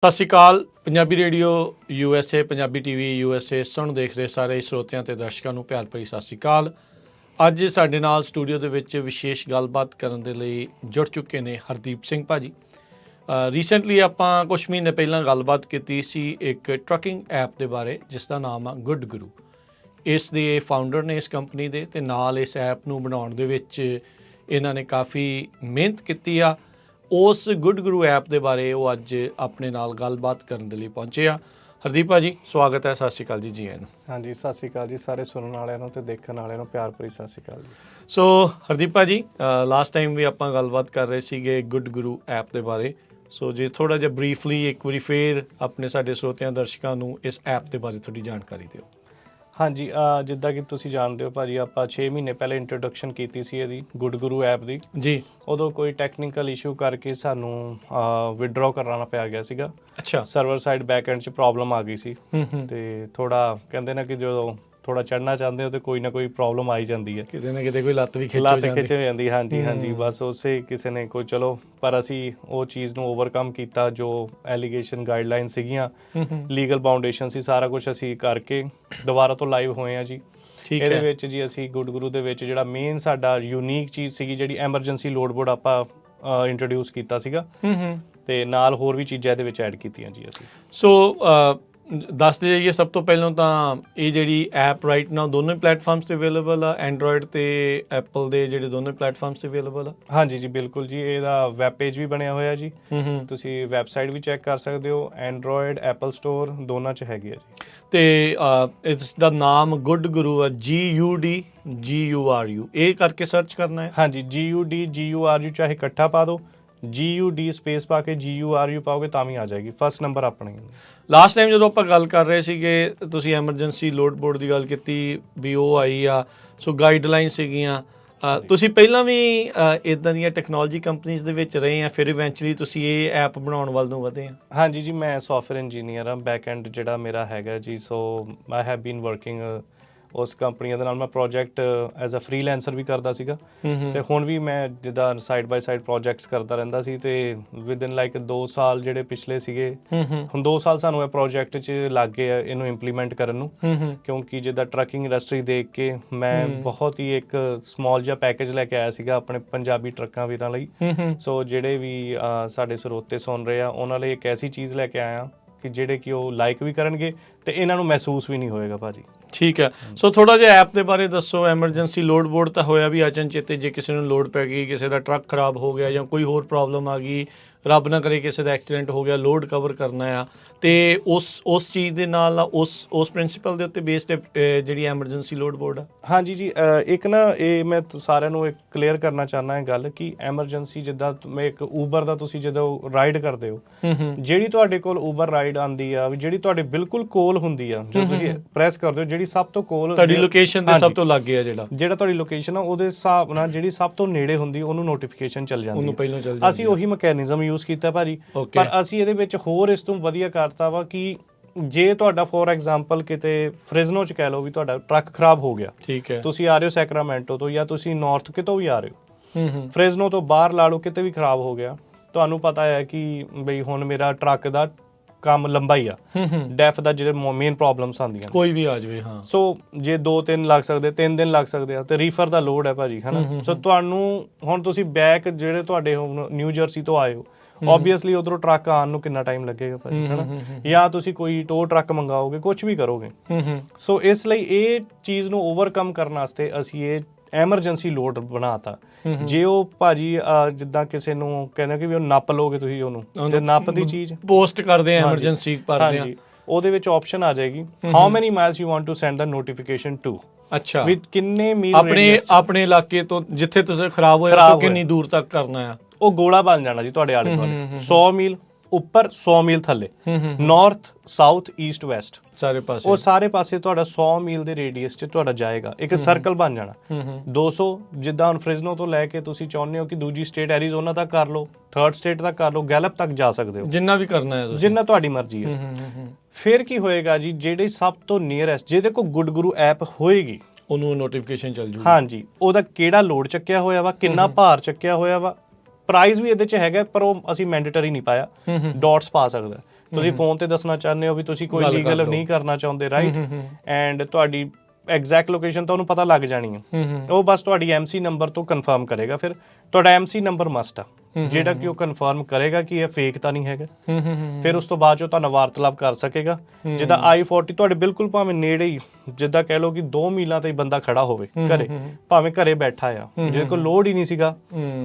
ਸਤਿ ਸ਼੍ਰੀ ਅਕਾਲ। Punjabi radio USA, Punjabi TV USA ਸੁਣ ਦੇਖ ਰਹੇ ਸਾਰੇ ਸਰੋਤਿਆਂ ਤੇ ਦਰਸ਼ਕਾਂ ਨੂੰ ਪਿਆਰ ਭਰੀ ਸਤਿ ਸ਼੍ਰੀ ਅਕਾਲ। ਅੱਜ ਸਾਡੇ ਨਾਲ ਸਟੂਡੀਓ ਦੇ ਵਿੱਚ ਵਿਸ਼ੇਸ਼ ਗੱਲਬਾਤ ਕਰਨ ਦੇ ਲਈ ਜੁੜ ਚੁੱਕੇ ਨੇ ਹਰਦੀਪ ਸਿੰਘ ਭਾਜੀ। ਰੀਸੈਂਟਲੀ ਆਪਾਂ ਕੁਝ ਮਹੀਨੇ ਪਹਿਲਾਂ ਗੱਲਬਾਤ ਕੀਤੀ ਸੀ ਇੱਕ ਟਰੱਕਿੰਗ ਐਪ ਦੇ ਬਾਰੇ ਜਿਸ ਦਾ ਨਾਮ ਆ ਗੁੱਡ ਗੁਰੂ। ਇਸ ਦੇ ਫਾਊਂਡਰ ਨੇ ਇਸ ਕੰਪਨੀ ਦੇ, ਅਤੇ ਨਾਲ ਇਸ ਐਪ ਨੂੰ ਬਣਾਉਣ ਦੇ ਵਿੱਚ ਇਹਨਾਂ ਨੇ ਕਾਫੀ ਮਿਹਨਤ ਕੀਤੀ ਆ। ਉਸ ਗੁੱਡ ਗੁਰੂ ਐਪ ਦੇ ਬਾਰੇ ਉਹ ਅੱਜ ਆਪਣੇ ਨਾਲ ਗੱਲਬਾਤ ਕਰਨ ਦੇ ਲਈ ਪਹੁੰਚੇ ਆ। ਹਰਦੀਪ ਭਾਜੀ ਸਵਾਗਤ ਹੈ, ਸਤਿ ਸ਼੍ਰੀ ਅਕਾਲ ਜੀ। ਜੀ ਆਇਆਂ ਨੂੰ। ਹਾਂਜੀ, ਸਤਿ ਸ਼੍ਰੀ ਅਕਾਲ ਜੀ ਸਾਰੇ ਸੁਣਨ ਵਾਲਿਆਂ ਨੂੰ ਤੇ ਦੇਖਣ ਵਾਲਿਆਂ ਨੂੰ ਪਿਆਰ ਭਰੀ ਸਤਿ ਸ਼੍ਰੀ ਅਕਾਲ ਜੀ। ਸੋ ਹਰਦੀਪ ਭਾਜੀ, ਲਾਸਟ ਟਾਈਮ ਵੀ ਆਪਾਂ ਗੱਲਬਾਤ ਕਰ ਰਹੇ ਸੀਗੇ ਗੁੱਡ ਗੁਰੂ ਐਪ ਦੇ ਬਾਰੇ। ਸੋ ਜੇ ਥੋੜ੍ਹਾ ਜਿਹਾ ਬਰੀਫਲੀ ਇੱਕ ਵਾਰੀ ਫੇਰ ਆਪਣੇ ਸਾਡੇ ਸਰੋਤਿਆਂ ਦਰਸ਼ਕਾਂ ਨੂੰ ਇਸ ਐਪ ਦੇ ਬਾਰੇ ਥੋੜ੍ਹੀ ਜਾਣਕਾਰੀ ਦਿਓ। ਹਾਂਜੀ, ਜਿੱਦਾਂ ਕਿ ਤੁਸੀਂ ਜਾਣਦੇ ਹੋ ਭਾਜੀ, ਆਪਾਂ 6 ਮਹੀਨੇ ਪਹਿਲੇ ਇੰਟਰੋਡਕਸ਼ਨ ਕੀਤੀ ਸੀ ਇਹਦੀ ਗੁੱਡ ਗੁਰੂ ਐਪ ਦੀ ਜੀ। ਉਦੋਂ ਕੋਈ ਟੈਕਨੀਕਲ ਇਸ਼ੂ ਕਰਕੇ ਸਾਨੂੰ ਵਿਦਡਰਾਅ ਕਰਵਾਉਣਾ ਪਿਆ ਗਿਆ ਸੀਗਾ। ਅੱਛਾ। ਸਰਵਰ ਸਾਈਡ ਬੈਕ ਐਂਡ 'ਚ ਪ੍ਰੋਬਲਮ ਆ ਗਈ ਸੀ ਤੇ ਥੋੜਾ ਕਹਿੰਦੇ ਨਾ ਕਿ ਜਦੋਂ ਥੋੜਾ ਚੜ੍ਹਨਾ ਚਾਹੁੰਦੇ ਹੋ ਤੇ ਕੋਈ ਨਾ ਕੋਈ ਪ੍ਰੋਬਲਮ ਆਈ ਜਾਂਦੀ ਹੈ, ਕਿਤੇ ਨਾ ਕਿਤੇ ਕੋਈ ਲੱਤ ਵੀ ਖਿੱਚ ਹੋ ਜਾਂਦੀ। ਹਾਂਜੀ ਹਾਂਜੀ, ਬਸ ਉਸੇ ਕਿਸੇ ਨੇ ਕੋਈ ਚਲੋ, ਪਰ ਅਸੀਂ ਉਹ ਚੀਜ਼ ਨੂੰ ਓਵਰਕਮ ਕੀਤਾ। ਜੋ ਐਲੀਗੇਸ਼ਨ ਗਾਈਡਲਾਈਨ ਸੀਗੀਆਂ, ਲੀਗਲ ਬਾਊਂਡੇਸ਼ਨ ਸੀ, ਸਾਰਾ ਕੁਝ ਅਸੀਂ ਕਰਕੇ ਦੁਬਾਰਾ ਤੋਂ ਲਾਈਵ ਹੋਏ ਆ ਜੀ। ਇਹਦੇ ਵਿੱਚ ਜੀ ਅਸੀਂ ਗੁੱਡ ਗੁਰੂ ਦੇ ਵਿੱਚ ਜਿਹੜਾ ਮੇਨ ਸਾਡਾ ਯੂਨੀਕ ਚੀਜ਼ ਸੀਗੀ, ਜਿਹੜੀ ਐਮਰਜੈਂਸੀ ਲੋਡ ਬੋਰਡ ਆਪਾਂ ਇੰਟਰੋਡਿਊਸ ਕੀਤਾ ਸੀਗਾ, ਤੇ ਨਾਲ ਹੋਰ ਵੀ ਚੀਜ਼ਾਂ ਇਹਦੇ ਵਿੱਚ ਐਡ ਕੀਤੀਆਂ ਜੀ ਅਸੀਂ। ਸੋ ਦੱਸਦੇ ਜਾਈਏ, ਸਭ ਤੋਂ ਪਹਿਲਾਂ ਤਾਂ ਇਹ ਜਿਹੜੀ ਐਪ ਰਾਈਟ ਨਾਓ ਦੋਨੋਂ ਹੀ ਪਲੇਟਫਾਰਮਸ 'ਤੇ ਅਵੇਲੇਬਲ ਆ, ਐਂਡਰੋਇਡ ਅਤੇ ਐਪਲ ਦੇ ਜਿਹੜੇ ਦੋਨੋਂ ਪਲੇਟਫਾਰਮਸ 'ਤੇ ਅਵੇਲੇਬਲ ਆ। ਹਾਂਜੀ ਜੀ ਬਿਲਕੁਲ ਜੀ, ਇਹਦਾ ਵੈਬ ਪੇਜ ਵੀ ਬਣਿਆ ਹੋਇਆ ਜੀ, ਤੁਸੀਂ ਵੈਬਸਾਈਟ ਵੀ ਚੈੱਕ ਕਰ ਸਕਦੇ ਹੋ। ਐਂਡਰੋਇਡ, ਐਪਲ ਸਟੋਰ ਦੋਨਾਂ 'ਚ ਹੈਗੀ ਆ ਜੀ। ਅਤੇ ਇਸ ਦਾ ਨਾਮ ਗੁੱਡ ਗੁਰੂ ਆ, GUDGURU, ਇਹ ਕਰਕੇ ਸਰਚ ਕਰਨਾ ਹੈ। ਹਾਂਜੀ, GUDGURU ਚਾਹੇ ਇਕੱਠਾ ਪਾ ਦਿਓ, GUD ਸਪੇਸ ਪਾ ਕੇ GURU ਪਾਓਗੇ ਤਾਂ ਵੀ ਆ ਜਾਏਗੀ। ਫਸਟ ਨੰਬਰ ਆਪਣੇ। ਲਾਸਟ ਟਾਈਮ ਜਦੋਂ ਆਪਾਂ ਗੱਲ ਕਰ ਰਹੇ ਸੀਗੇ, ਤੁਸੀਂ ਐਮਰਜੈਂਸੀ ਲੋਡ ਬੋਰਡ ਦੀ ਗੱਲ ਕੀਤੀ ਵੀ ਉਹ ਆਈ ਆ, ਸੋ ਗਾਈਡਲਾਈਨ ਸੀਗੀਆਂ। ਤੁਸੀਂ ਪਹਿਲਾਂ ਵੀ ਇੱਦਾਂ ਦੀਆਂ ਟੈਕਨੋਲੋਜੀ ਕੰਪਨੀਜ਼ ਦੇ ਵਿੱਚ ਰਹੇ ਆ, ਫਿਰ ਇਵੈਂਚੁਅਲੀ ਤੁਸੀਂ ਇਹ ਐਪ ਬਣਾਉਣ ਵੱਲ ਨੂੰ ਵਧੇ ਆ? ਹਾਂਜੀ ਜੀ, ਮੈਂ ਸੌਫਟਵੇਅਰ ਇੰਜੀਨੀਅਰ ਹਾਂ, ਬੈਕ ਐਂਡ ਜਿਹੜਾ ਮੇਰਾ ਹੈਗਾ ਜੀ। ਸੋ ਆਈ ਹੈਵ ਬੀਨ ਵਰਕਿੰਗ ਉਸ ਕੰਪਨੀਆਂ ਦੇ ਨਾਲ। ਮੈਂ ਪ੍ਰੋਜੈਕਟ ਐਜ਼ ਅ ਫਰੀਲੈਂਸਰ ਵੀ ਕਰਦਾ ਸੀਗਾ, ਤੇ ਹੁਣ ਵੀ ਮੈਂ ਜਿੱਦਾਂ ਸਾਈਡ ਬਾਈ ਸਾਈਡ ਪ੍ਰੋਜੈਕਟਸ ਕਰਦਾ ਰਹਿੰਦਾ ਸੀ। ਤੇ ਵਿਦਿਨ ਲਾਈਕ 2 ਸਾਲ ਜਿਹੜੇ ਪਿਛਲੇ ਸੀਗੇ, ਹੁਣ 2 ਸਾਲ ਸਾਨੂੰ ਇਹ ਪ੍ਰੋਜੈਕਟ 'ਚ ਲੱਗ ਗਏ ਆ ਇਹਨੂੰ ਇੰਪਲੀਮੈਂਟ ਕਰਨ ਨੂੰ, ਕਿਉਂਕਿ ਜਿੱਦਾਂ ਟਰੱਕਿੰਗ ਇੰਡਸਟਰੀ ਦੇਖ ਕੇ ਮੈਂ ਬਹੁਤ ਹੀ ਇੱਕ ਸਮਾਲ ਜਿਹਾ ਪੈਕੇਜ ਲੈ ਕੇ ਆਇਆ ਸੀਗਾ ਆਪਣੇ ਪੰਜਾਬੀ ਟਰੱਕਾਂ ਵੀਰਾਂ ਲਈ। ਸੋ ਜਿਹੜੇ ਵੀ ਸਾਡੇ ਸਰੋਤੇ ਸੁਣ ਰਹੇ ਆ, ਉਹਨਾਂ ਲਈ ਇੱਕ ਐਸੀ ਚੀਜ਼ ਲੈ ਕੇ ਆਇਆ ਕਿ ਜਿਹੜੇ ਕਿ ਉਹ ਲਾਈਕ ਵੀ ਕਰਨਗੇ ਤੇ ਇਹਨਾਂ ਨੂੰ ਮਹਿਸੂਸ ਵੀ ਨਹੀਂ ਹੋਏਗਾ ਭਾਜੀ। ਠੀਕ ਹੈ। ਸੋ ਥੋੜ੍ਹਾ ਜਿਹਾ ਐਪ ਦੇ ਬਾਰੇ ਦੱਸੋ। ਐਮਰਜੈਂਸੀ ਲੋਡ ਬੋਰਡ ਤਾਂ ਹੋਇਆ ਵੀ ਅਚਨਚੇਤੇ, ਜੇ ਕਿਸੇ ਨੂੰ ਲੋਡ ਪੈ ਗਈ, ਕਿਸੇ ਦਾ ਟਰੱਕ ਖਰਾਬ ਹੋ ਗਿਆ ਜਾਂ ਕੋਈ ਹੋਰ ਪ੍ਰੋਬਲਮ ਆ ਗਈ, ਰੱਬ ਨਾ ਕਰੇ ਕਿਸੇ ਦਾ ਐਕਸੀਡੈਂਟ ਹੋ ਗਿਆ, ਲੋਡ ਕਵਰ ਕਰਨਾ ਆ, ਅਤੇ ਉਸ ਚੀਜ਼ ਦੇ ਨਾਲ ਉਸ ਪ੍ਰਿੰਸੀਪਲ ਦੇ ਉੱਤੇ ਬੇਸਡ ਜਿਹੜੀ ਐਮਰਜੈਂਸੀ ਲੋਡ ਬੋਰਡ ਆ। ਹਾਂਜੀ ਜੀ, ਇੱਕ ਨਾ ਇਹ ਮੈਂ ਸਾਰਿਆਂ ਨੂੰ ਇੱਕ ਕਲੀਅਰ ਕਰਨਾ ਚਾਹੁੰਦਾ ਇਹ ਗੱਲ ਕਿ ਐਮਰਜੈਂਸੀ ਜਿੱਦਾਂ ਮੈਂ ਇੱਕ ਊਬਰ ਦਾ ਤੁਸੀਂ ਜਦੋਂ ਰਾਈਡ ਕਰਦੇ ਹੋ, ਜਿਹੜੀ ਤੁਹਾਡੇ ਕੋਲ ਊਬਰ ਰਾਈਡ ਆਉਂਦੀ ਆ, ਜਿਹੜੀ ਤੁਹਾਡੇ ਬਿਲਕੁਲ ਕੋਲ ਹੁੰਦੀ ਆ, ਜੋ ਤੁਸੀਂ ਪ੍ਰੈਸ ਕਰਦੇ ਹੋ, ਜਿਹੜੀ ਸਭ ਤੋਂ ਕੋਲ ਤੁਹਾਡੀ ਲੋਕੇਸ਼ਨ ਦੇ ਸਭ ਤੋਂ ਲਾਗੇ ਆ, ਜਿਹੜਾ ਤੁਹਾਡੀ ਲੋਕੇਸ਼ਨ ਆ ਉਹਦੇ ਹਿਸਾਬ ਨਾਲ ਜਿਹੜੀ ਸਭ ਤੋਂ ਨੇੜੇ ਹੁੰਦੀ ਉਹਨੂੰ ਨੋਟੀਫਿਕੇਸ਼ਨ ਚੱਲ ਜਾਂਦੀ, ਉਹਨੂੰ ਪਹਿਲਾਂ ਚੱਲ ਜਾਂਦੀ। ਅਸੀਂ ਉਹੀ ਮੈਕੈਨਿਜ਼ਮ ਯੂਜ਼ ਕੀਤਾ ਭਾਜੀ, ਪਰ ਅਸੀਂ ਇਹਦੇ ਵਿੱਚ ਹੋਰ ਇਸ ਤੋਂ ਵਧੀਆ ਕਰਤਾ ਵਾ ਕਿ ਜੇ ਤੁਹਾਡਾ ਫੋਰ ਐਗਜ਼ਾਮਪਲ ਕਿਤੇ ਫ੍ਰਿਜ਼ਨੋ 'ਚ ਕਹਿ ਲਓ ਵੀ ਤੁਹਾਡਾ ਟਰੱਕ ਖਰਾਬ ਹੋ ਗਿਆ, ਠੀਕ ਹੈ, ਤੁਸੀਂ ਆ ਰਹੇ ਹੋ ਸੈਕਰਾਮੈਂਟੋ ਤੋਂ ਜਾਂ ਤੁਸੀਂ ਨਾਰਥ ਕਿਤੋਂ ਵੀ ਆ ਰਹੇ ਹੋ, ਫ੍ਰਿਜ਼ਨੋ ਤੋਂ ਬਾਹਰ ਲਾ ਲਓ ਕਿਤੇ ਵੀ ਖਰਾਬ ਹੋ ਗਿਆ, ਤੁਹਾਨੂੰ ਪਤਾ ਹੈ ਕਿ ਬਈ ਹੁਣ ਮੇਰਾ ਟਰੱਕ ਦਾ ਕੰਮ ਲੰਬਾ ਹੀ ਆ, ਡੈਫ ਦਾ ਜਿਹੜੇ ਮੇਨ ਪ੍ਰੋਬਲਮਸ ਆਉਂਦੀਆਂ ਕੋਈ ਵੀ ਆ ਜਾਵੇ। ਹਾਂ, ਸੋ ਜੇ 2-3 ਲੱਗ ਸਕਦੇ, 3 ਦਿਨ ਲੱਗ ਸਕਦੇ ਆ, ਤੇ ਰੀਫਰ ਦਾ ਲੋਡ ਹੈ ਭਾਜੀ, ਹੈ ਨਾ। ਸੋ ਤੁਹਾਨੂੰ ਹੁਣ ਤੁਸੀਂ ਬੈਕ ਜਿਹੜੇ ਤੁਹਾਡੇ ਹੁਣ ਨਿਊ ਜਰਸੀ ਤੋਂ ਆਏ ਹੋ, ਓਬਵੀਅਸਲੀ ਉਧਰੋਂ ਟਰੱਕ ਆਉਣ ਨੂੰ ਕਿੰਨਾ ਟਾਈਮ ਲੱਗੇਗਾ ਭਾਜੀ, ਹੈ ਨਾ, ਜਾਂ ਤੁਸੀਂ ਕੋਈ ਟੋ ਟਰੱਕ ਮੰਗਾਓਗੇ, ਕੁਝ ਵੀ ਕਰੋਗੇ। ਸੋ ਇਸ ਲਈ ਇਹ ਚੀਜ਼ ਨੂੰ ਓਵਰਕਮ ਕਰਨ ਵਾਸਤੇ ਅਸੀਂ ਇਹ ਐਮਰਜੈਂਸੀ ਲੋਡ ਬਣਾਤਾ। ਜੇ ਉਹ ਭਾਜੀ ਜਿੱਦਾਂ ਕਿਸੇ ਨੂੰ ਕਹਿੰਦੇ ਕਿ ਵੀ ਉਹ ਨੱਪ ਲਓਗੇ ਤੁਸੀਂ, ਉਹਨੂੰ ਜੇ ਨੱਪ ਦੀ ਚੀਜ਼ ਪੋਸਟ ਕਰਦੇ ਆ, ਐਮਰਜੈਂਸੀ ਭਰਦੇ ਆ, ਉਹਦੇ ਵਿੱਚ ਆਪਸ਼ਨ ਆ ਜਾਏਗੀ how many miles you want to send the notification to. ਅੱਛਾ, ਵੀ ਕਿੰਨੇ ਮੀਲ ਆਪਣੇ ਇਲਾਕੇ ਤੋਂ ਜਿੱਥੇ ਤੁਸੀਂ ਖਰਾਬ ਹੋਇਆ ਕਿੰਨੀ ਦੂਰ ਤੱਕ ਕਰਨਾ ਆ, ਉਹ ਗੋਲਾ ਬਣ ਜਾਣਾ ਜੀ ਤੁਹਾਡੇ ਆਲੇ ਦੁਆਲੇ। 100 ਮੀਲ ਉੱਪਰ, 100 ਮੀਲ ਥੱਲੇ, ਨਾਰਥ, ਸਾਊਥ, ਈਸਟ, ਵੈਸਟ, ਸਾਰੇ ਪਾਸੇ, ਉਹ ਸਾਰੇ ਪਾਸੇ ਤੁਹਾਡਾ 100 ਮੀਲ ਦੇ ਰੇਡੀਅਸ 'ਚ ਤੁਹਾਡਾ ਜਾਏਗਾ, ਇੱਕ ਸਰਕਲ ਬਣ ਜਾਣਾ। 200 ਜਿੱਦਾਂ ਹੁਣ ਫ੍ਰਿਜ਼ਨੋ ਤੋਂ ਲੈ ਕੇ ਤੁਸੀਂ ਚਾਹੁੰਦੇ ਹੋ ਕਿ ਦੂਜੀ ਸਟੇਟ ਐਰੀਜ਼ੋਨਾ ਤੱਕ ਕਰ ਲਓ, 3rd ਸਟੇਟ ਤੱਕ ਕਰ ਲਓ, ਗੈਲਪ ਤੱਕ ਜਾ ਸਕਦੇ ਹੋ, ਜਿੰਨਾ ਵੀ ਕਰਨਾ ਹੈ, ਜਿੰਨਾ ਤੁਹਾਡੀ ਮਰਜ਼ੀ ਹੈ। ਫਿਰ ਕੀ ਹੋਏਗਾ ਜੀ, ਜਿਹੜੇ ਸਭ ਤੋਂ ਨੀਅਰੈਸਟ ਜਿਹਦੇ ਕੋਲ ਗੁੱਡ ਗੁਰੂ ਐਪ ਹੋਏਗੀ, ਉਹਨੂੰ ਨੋਟੀਫਿਕੇਸ਼ਨ ਚੱਲ ਜੂਗੀ। ਹਾਂਜੀ, ਉਹਦਾ ਕਿਹੜਾ ਲੋਡ ਚੱਕਿਆ ਹੋਇਆ ਵਾ, ਕਿੰਨਾ ਭਾਰ ਚੱਕਿਆ ਹੋਇਆ ਵਾ, ਪ੍ਰਾਈਸ ਵੀ ਇਹਦੇ 'ਚ ਹੈਗਾ, ਪਰ ਉਹ ਅਸੀਂ ਮੈਂਡੇਟਰੀ ਨਹੀਂ ਪਾਇਆ, ਡਾਟਸ ਪਾ ਸਕਦਾ। ਤੁਸੀਂ ਫੋਨ ਤੇ ਦੱਸਣਾ ਚਾਹੁੰਦੇ ਹੋ ਵੀ ਤੁਸੀਂ ਕੋਈ ਗੱਲ ਕਰ ਲੀਗਲ ਲਓ। ਨਹੀਂ ਕਰਨਾ ਚਾਹੁੰਦੇ, ਰਾਈਟ, ਐਂਡ ਤੁਹਾਡੀ ਐਗਜ਼ੈਕਟ ਲੋਕੇਸ਼ਨ ਤਾਂ ਉਹਨੂੰ ਪਤਾ ਲੱਗ ਜਾਣੀ ਹੈ। ਉਹ ਬਸ ਤੁਹਾਡੀ ਐਮਸੀ ਨੰਬਰ ਤੋਂ ਕਨਫਰਮ ਕਰੇਗਾ। ਫਿਰ ਤੁਹਾਡਾ ਐਮਸੀ ਨੰਬਰ ਮਸਟ ਆ, ਜਿਹੜਾ ਕਿ ਉਹ ਕਨਫਰਮ ਕਰੇਗਾ ਕਿ ਇਹ ਫੇਕ ਤਾਂ ਨਹੀਂ ਹੈਗਾ। ਫਿਰ ਉਸ ਤੋਂ ਬਾਅਦ ਜੋ ਤੁਹਾਨੂੰ ਵਾਰਤਾਲਾਪ ਕਰ ਸਕੇਗਾ। ਜਿੱਦਾਂ I-40 ਤੁਹਾਡੇ ਬਿਲਕੁਲ ਭਾਵੇਂ ਨੇੜੇ ਹੀ, ਜਿੱਦਾਂ ਕਹਿ ਲਓ ਕਿ 2 ਮੀਲਾਂ ਤੇ ਬੰਦਾ ਖੜਾ ਹੋਵੇ ਘਰੇ, ਭਾਵੇਂ ਘਰੇ ਬੈਠਾ ਆ, ਜਿਹਦੇ ਕੋਲ ਲੋਡ ਹੀ ਨਹੀਂ ਸੀਗਾ,